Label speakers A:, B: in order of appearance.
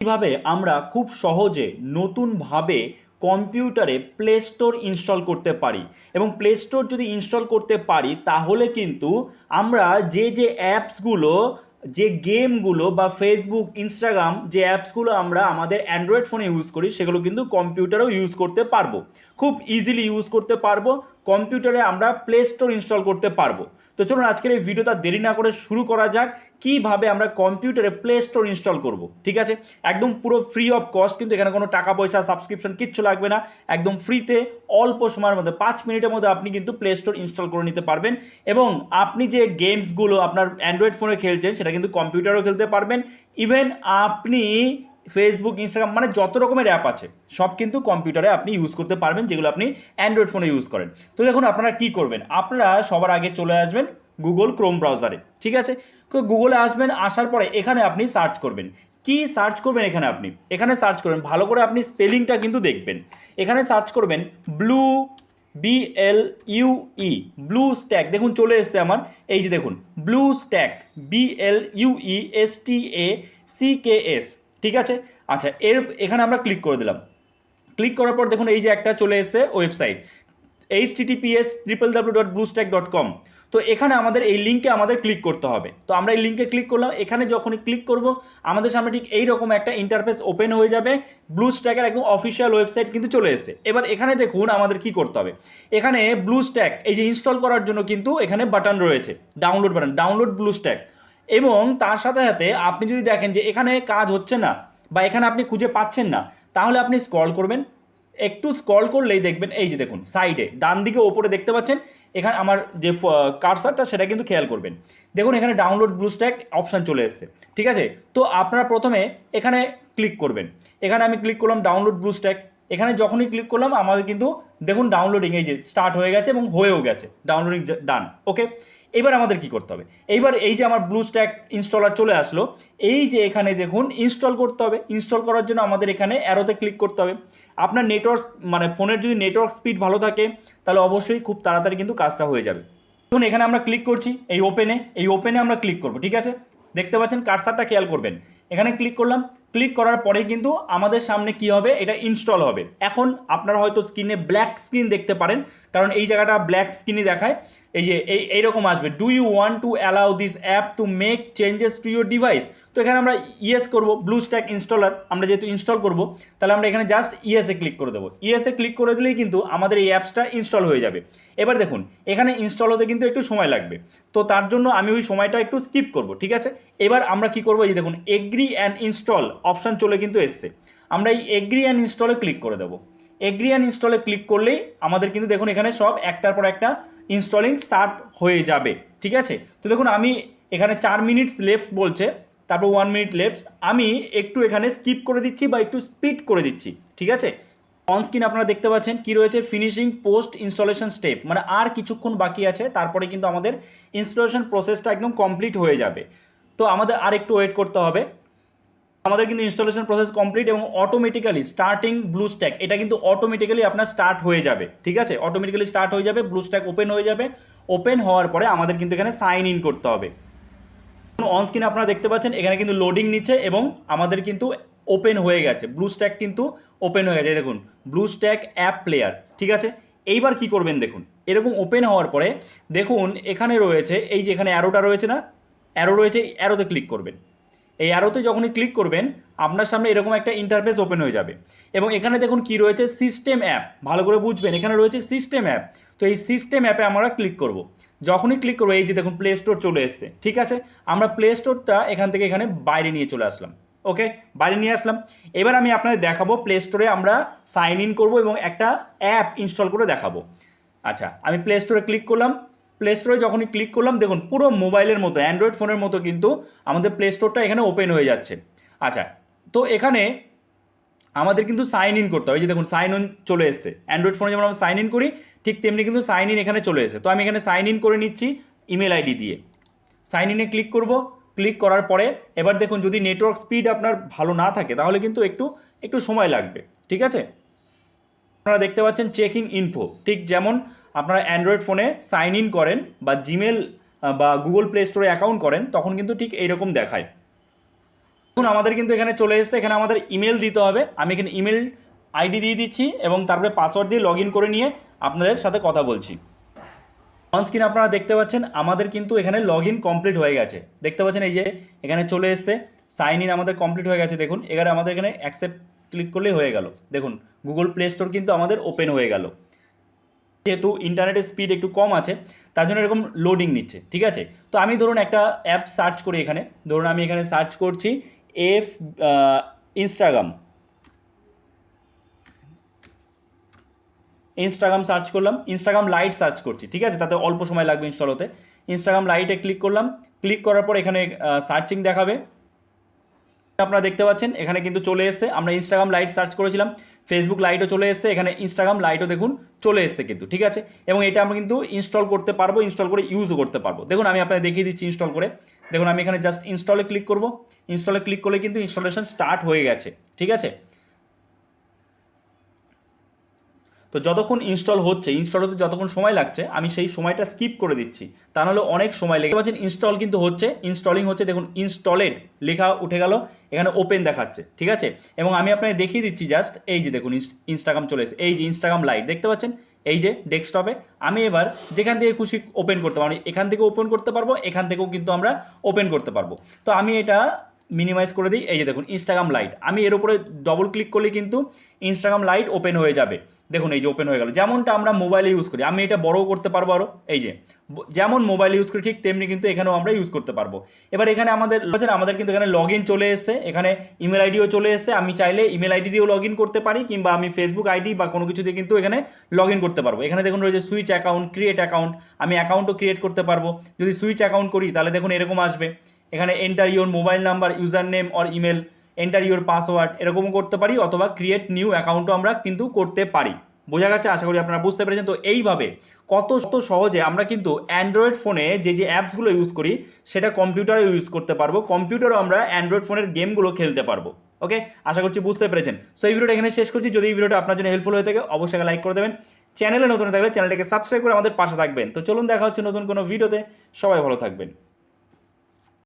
A: কিভাবে আমরা খুব সহজে নতুনভাবে কম্পিউটারে প্লে স্টোর ইনস্টল করতে পারি এবং প্লে স্টোর যদি ইনস্টল করতে পারি তাহলে কিন্তু আমরা যে অ্যাপসগুলো যে গেমগুলো বা ফেসবুক ইনস্টাগ্রাম যে অ্যাপসগুলো আমরা আমাদের অ্যান্ড্রয়েড ফোনে ইউজ করি সেগুলো কিন্তু কম্পিউটারেও ইউজ করতে পারবো, খুব ইজিলি ইউজ করতে পারবো। কম্পিউটারে আমরা প্লে স্টোর ইনস্টল করতে পারবো। তো চলুন আজকের এই ভিডিওটা দেরি না করে শুরু করা যাক, কিভাবে আমরা কম্পিউটারে প্লে স্টোর ইনস্টল করব। ঠিক আছে, একদম পুরো ফ্রি অফ কস্ট, কিন্তু এখানে কোনো টাকা পয়সা সাবস্ক্রিপশন কিচ্ছু লাগবে না। একদম ফ্রিতে অল্প সময়ের মধ্যে 5 মিনিটের মধ্যে আপনি কিন্তু প্লে স্টোর ইনস্টল করে নিতে পারবেন এবং আপনি যে গেমসগুলো আপনার অ্যান্ড্রয়েড ফোনে খেলছেন সেটা কিন্তু কম্পিউটারেও খেলতে পারবেন। ইভেন আপনি ফেসবুক ইনস্টাগ্রাম মানে যত রকমের অ্যাপ আছে সব কিন্তু কম্পিউটারে আপনি ইউজ করতে পারবেন, যেগুলো আপনি অ্যান্ড্রয়েড ফোনে ইউজ করেন। তো দেখুন আপনারা কি করবেন, আপনারা সবার আগে চলে আসবেন গুগল ক্রোম ব্রাউজারে। ঠিক আছে, তো গুগলে আসবেন, আসার পরে এখানে আপনি সার্চ করবেন। কি সার্চ করবেন এখানে সার্চ করবেন, ভালো করে আপনি স্পেলিংটা কিন্তু দেখবেন। এখানে সার্চ করবেন ব্লু, BLUE, ব্লু স্ট্যাক। দেখুন চলে এসছে আমার, এই যে দেখুন ব্লু স্ট্যাক, BLUESTACKS। ঠিক আছে, আচ্ছা এখানে আমরা ক্লিক করে দিলাম। ক্লিক করার পর দেখুন এই যে একটা চলে এসছে ওয়েবসাইট, https://bluestack.com। তো এখানে আমাদের এই লিঙ্কে আমাদের ক্লিক করতে হবে। তো আমরা এই লিঙ্কে ক্লিক করলাম। এখানে যখনই ক্লিক করব আমাদের সামনে ঠিক এইরকম একটা ইন্টারফেস ওপেন হয়ে যাবে। ব্লুস্ট্যাকের একদম অফিসিয়াল ওয়েবসাইট কিন্তু চলে এসেছে। এবার এখানে দেখুন আমাদের কি করতে হবে। এখানে ব্লুস্ট্যাক এই যে ইনস্টল করার জন্য কিন্তু এখানে বাটন রয়েছে, ডাউনলোড বাটন, ডাউনলোড ব্লুস্ট্যাক। এবং তার সাথে সাথে আপনি যদি দেখেন যে এখানে কাজ হচ্ছে না বা এখানে আপনি খুঁজে পাচ্ছেন না, তাহলে আপনি স্ক্রল করবেন। একটু স্ক্রল করলেই দেখবেন এই যে দেখুন সাইডে ডান দিকে ওপরে দেখতে পাচ্ছেন, এখানে আমার যে কার্সারটা সেটা কিন্তু খেয়াল করবেন। দেখুন এখানে ডাউনলোড ব্লুস্ট্যাক অপশান চলে এসেছে। ঠিক আছে, তো আপনারা প্রথমে এখানে ক্লিক করবেন। এখানে আমি ক্লিক করলাম ডাউনলোড ব্লুস্ট্যাক। এখানে যখনই ক্লিক করলাম আমাদের কিন্তু দেখুন ডাউনলোডিং এই যে স্টার্ট হয়ে গেছে এবং হয়েও গেছে, ডাউনলোডিং ডান। ওকে, এবার আমাদের কি করতে হবে, এইবার এই যে আমার ব্লুস্ট্যাক ইনস্টলার চলে আসলো, এই যে এখানে দেখুন ইনস্টল করতে হবে। ইনস্টল করার জন্য আমাদের এখানে অ্যারোতে ক্লিক করতে হবে। আপনার নেটওয়ার্ক মানে ফোনের যদি নেটওয়ার্ক স্পিড ভালো থাকে তাহলে অবশ্যই খুব তাড়াতাড়ি কিন্তু কাজটা হয়ে যাবে। দেখুন এখানে আমরা ক্লিক করছি এই ওপেনে আমরা ক্লিক করব। ঠিক আছে, দেখতে পাচ্ছেন কার্সারটা খেয়াল করবেন, এখানে ক্লিক করলাম। ক্লিক করার পরেই কিন্তু আমাদের সামনে কি হবে, এটা ইনস্টল হবে। এখন আপনারা হয়তো স্ক্রিনে ব্ল্যাক স্ক্রিন দেখতে পারেন, কারণ এই জায়গাটা ব্ল্যাক স্ক্রিনই দেখায়। এই যে এইরকম আসবে, do you want to allow this app to make changes to your device. তো এখানে আমরা ইয়েস করবো, ব্লুস্ট্যাক ইনস্টলার আমরা যেহেতু ইনস্টল করব, তাহলে আমরা এখানে জাস্ট ইয়েসে ক্লিক করে দেবো। ইয়েসে ক্লিক করে দিলেই কিন্তু আমাদের এই অ্যাপসটা ইনস্টল হয়ে যাবে। এবার দেখুন এখানে ইনস্টল হতে কিন্তু একটু সময় লাগবে, তো তার জন্য আমি ওই সময়টা একটু স্কিপ করব। ঠিক আছে, এবার আমরা কি করবো, এই দেখুন এগ্রি অ্যান্ড ইনস্টল অপশান চলে কিন্তু এসছে। আমরা এই এগ্রি অ্যান্ড ইনস্টলে ক্লিক করে দেবো। এগ্রি অ্যান্ড ইনস্টলে ক্লিক করলেই আমাদের কিন্তু দেখুন এখানে সব একটার পর একটা ইনস্টলিং স্টার্ট হয়ে যাবে। ঠিক আছে, তো দেখুন আমি এখানে 4 মিনিটস লেফট বলছে, তারপর 1 মিনিট লেফট, আমি একটু এখানে স্কিপ করে দিচ্ছি বা একটু স্পিড করে দিচ্ছি। ঠিক আছে, অন স্ক্রিন আপনারা দেখতে পাচ্ছেন কি রয়েছে, ফিনিশিং পোস্ট ইনস্টলেশন স্টেপ, মানে আর কিছুক্ষণ বাকি আছে, তারপরে কিন্তু আমাদের ইনস্টলেশন প্রসেসটা একদম কমপ্লিট হয়ে যাবে। তো আমাদের আর একটু ওয়েট করতে হবে। আমাদের কিন্তু ইনস্টলেশন প্রসেস কমপ্লিট এবং অটোমেটিক্যালি স্টার্টিং ব্লুস্ট্যাক, এটা কিন্তু অটোমেটিক্যালি আপনার স্টার্ট হয়ে যাবে। ঠিক আছে, অটোমেটিক্যালি স্টার্ট হয়ে যাবে, ব্লুস্ট্যাক ওপেন হয়ে যাবে। ওপেন হওয়ার পরে আমাদের কিন্তু এখানে সাইন ইন করতে হবে। অন স্ক্রিনে আপনারা দেখতে পাচ্ছেন এখানে কিন্তু লোডিং নিচ্ছে এবং আমাদের কিন্তু ওপেন হয়ে গেছে, ব্লুস্ট্যাক কিন্তু ওপেন হয়ে গেছে। দেখুন ব্লুস্ট্যাক অ্যাপ প্লেয়ার। ঠিক আছে, এইবার কি করবেন দেখুন, এরকম ওপেন হওয়ার পরে দেখুন এখানে রয়েছে এই যে এখানে অ্যারোটা রয়েছে না, অ্যারো রয়েছে, অ্যারোতে ক্লিক করবেন। এই অ্যারোতে যখনই ক্লিক করবেন আপনার সামনে এরকম একটা ইন্টারফেস ওপেন হয়ে যাবে এবং এখানে দেখুন কি রয়েছে, সিস্টেম অ্যাপ। ভালো করে বুঝবেন, এখানে রয়েছে সিস্টেম অ্যাপ। তো এই সিস্টেম অ্যাপে আমরা ক্লিক করব। যখনই ক্লিক করবো এই যে দেখুন প্লে স্টোর চলে এসছে। ঠিক আছে, আমরা প্লে স্টোরটা এখান থেকে এখানে বাইরে নিয়ে চলে আসলাম। ওকে, বাইরে নিয়ে আসলাম। এবার আমি আপনাদের দেখাবো প্লে স্টোরে আমরা সাইন ইন করবো এবং একটা অ্যাপ ইনস্টল করে দেখাবো। আচ্ছা, আমি প্লে স্টোরে ক্লিক করলাম। প্লে স্টোরে যখনই ক্লিক করলাম দেখুন পুরো মোবাইলের মতো, অ্যান্ড্রয়েড ফোনের মতো কিন্তু আমাদের প্লে স্টোরটা এখানে ওপেন হয়ে যাচ্ছে। আচ্ছা, তো এখানে আমাদের কিন্তু সাইন ইন করতে হবে। এই যে দেখুন সাইন ইন চলে এসেছে, অ্যান্ড্রয়েড ফোনে যেমন আমরা সাইন ইন করি ঠিক তেমনি কিন্তু সাইন ইন এখানে চলে এসেছে। তো আমি এখানে সাইন ইন করে নিচ্ছি ইমেল আইডি দিয়ে। সাইন ইনে ক্লিক করব। ক্লিক করার পরে এবার দেখুন যদি নেটওয়ার্ক স্পিড আপনার ভালো না থাকে তাহলে কিন্তু একটু একটু সময় লাগবে। ঠিক আছে, আপনারা দেখতে পাচ্ছেন চেকিং ইনফো, ঠিক যেমন আপনারা অ্যান্ড্রয়েড ফোনে সাইন ইন করেন বা জিমেল বা গুগল প্লে স্টোরে অ্যাকাউন্ট করেন তখন কিন্তু ঠিক এইরকম দেখায়। এখন আমাদের কিন্তু এখানে চলে এসেছে, এখানে আমাদের ইমেল দিতে হবে। আমি এখানে ইমেল আইডি দিয়ে দিচ্ছি এবং তারপরে পাসওয়ার্ড দিয়ে লগ ইন করে নিয়ে আপনাদের সাথে কথা বলছি। অন স্ক্রিন আপনারা দেখতে পাচ্ছেন আমাদের কিন্তু এখানে লগ ইন কমপ্লিট হয়ে গেছে। দেখতে পাচ্ছেন এই যে এখানে চলে এসছে সাইন ইন আমাদের কমপ্লিট হয়ে গেছে। দেখুন এখানে আমাদের এখানে অ্যাকসেপ্ট ক্লিক করলেই হয়ে গেল। দেখুন গুগল প্লে স্টোর কিন্তু আমাদের ওপেন হয়ে গেল। যেহেতু ইন্টারনেটের স্পিড একটু কম আছে তার জন্য এরকম লোডিং নিচ্ছে, ঠিক আছে। তো আমি ধরুন একটা অ্যাপ সার্চ করি, এখানে ধরুন আমি এখানে সার্চ করছি ইনস্টাগ্রাম সার্চ করলাম, ইনস্টাগ্রাম লাইট সার্চ করছি, ঠিক আছে, তাতে অল্প সময় লাগবে ইনস্টল হতে। ইনস্টাগ্রাম লাইটে ক্লিক করলাম, ক্লিক করার পর এখানে সার্চিং দেখাবে। আপনারা দেখতে পাচ্ছেন এখানে কিন্তু চলে এসছে, আমরা ইনস্টাগ্রাম লাইট সার্চ করেছিলাম, ফেসবুক লাইটও চলে এসছে, এখানে ইনস্টাগ্রাম লাইটও দেখুন চলে এসছে কিন্তু, ঠিক আছে। এবং এটা আমরা কিন্তু ইনস্টল করতে পারবো, ইনস্টল করে ইউজও করতে পারবো। দেখুন আমি আপনাদের দেখিয়ে দিচ্ছি ইনস্টল করে। দেখুন আমি এখানে জাস্ট ইনস্টলে ক্লিক করব, ইনস্টলে ক্লিক করলে কিন্তু ইনস্টলেশন স্টার্ট হয়ে গেছে, ঠিক আছে। তো যতক্ষণ ইনস্টল হচ্ছে, ইনস্টল হতে যতক্ষণ সময় লাগছে আমি সেই সময়টা স্কিপ করে দিচ্ছি, তা নাহলে অনেক সময় লেগে পাচ্ছেন। ইনস্টল কিন্তু হচ্ছে, ইনস্টলিং হচ্ছে, দেখুন ইনস্টলেড লেখা উঠে গেল, এখানে ওপেন দেখাচ্ছে, ঠিক আছে। এবং আমি আপনাকে দেখিয়ে দিচ্ছি জাস্ট এই যে দেখুন ইনস্টাগ্রাম চলে এসেছে, এই যে ইনস্টাগ্রাম লাইট দেখতে পাচ্ছেন এই যে ডেস্কটপে। আমি এবার যেখান থেকে খুশি ওপেন করতে পারবো, এখান থেকেও ওপেন করতে পারবো, এখান থেকেও কিন্তু আমরা ওপেন করতে পারবো। তো আমি এটা মিনিমাইজ করে দিই, এই যে দেখুন ইনস্টাগ্রাম লাইট, আমি এর উপরে ডবল ক্লিক করলে কিন্তু ইনস্টাগ্রাম লাইট ওপেন হয়ে যাবে। দেখুন এই যে ওপেন হয়ে গেল, যেমনটা আমরা মোবাইলে ইউজ করি। আমি এটা বড়ও করতে পারবো আরও, এই যে যেমন মোবাইল ইউজ করি ঠিক তেমনি কিন্তু এখানেও আমরা ইউজ করতে পারবো। এবার এখানে আমাদের কিন্তু এখানে লগ ইন চলে এসছে, এখানে ইমেল আইডিও চলে এসছে। আমি চাইলে ইমেল আইডি দিয়েও লগ ইন করতে পারি, কিংবা আমি ফেসবুক আইডি বা কোনো কিছু দিয়ে কিন্তু এখানে লগ ইন করতে পারবো। এখানে দেখুন রয়েছে সুইচ অ্যাকাউন্ট, ক্রিয়েট অ্যাকাউন্ট, আমি অ্যাকাউন্টও ক্রিয়েট করতে পারবো। যদি সুইচ অ্যাকাউন্ট করি তাহলে দেখুন এরকম আসবে, এখানে enter your mobile number, user name or email, enter your password, এরকমও করতে পারি, অথবা ক্রিয়েট নিউ অ্যাকাউন্টও আমরা কিন্তু করতে পারি। বোঝা গেছে, আশা করি আপনারা বুঝতে পেরেছেন। তো এইভাবে কত সহজে আমরা কিন্তু অ্যান্ড্রয়েড ফোনে যে অ্যাপসগুলো ইউজ করি সেটা কম্পিউটারে ইউজ করতে পারবো, কম্পিউটারও আমরা অ্যান্ড্রয়েড ফোনের গেমগুলো খেলতে পারবো। ওকে, আশা করছি বুঝতে পেরেছেন। সো এই ভিডিওটা এখানে শেষ করছি। যদি এই ভিডিওটা আপনার জন্য হেল্পফুল হয়ে থাকে অবশ্যই লাইক করে দেবেন, চ্যানেলে নতুন থাকলে চ্যানেলটাকে সাবস্ক্রাইব করে আমাদের পাশে থাকবেন। তো চলুন দেখা হচ্ছে নতুন কোনো ভিডিওতে, সবাই ভালো থাকবেন।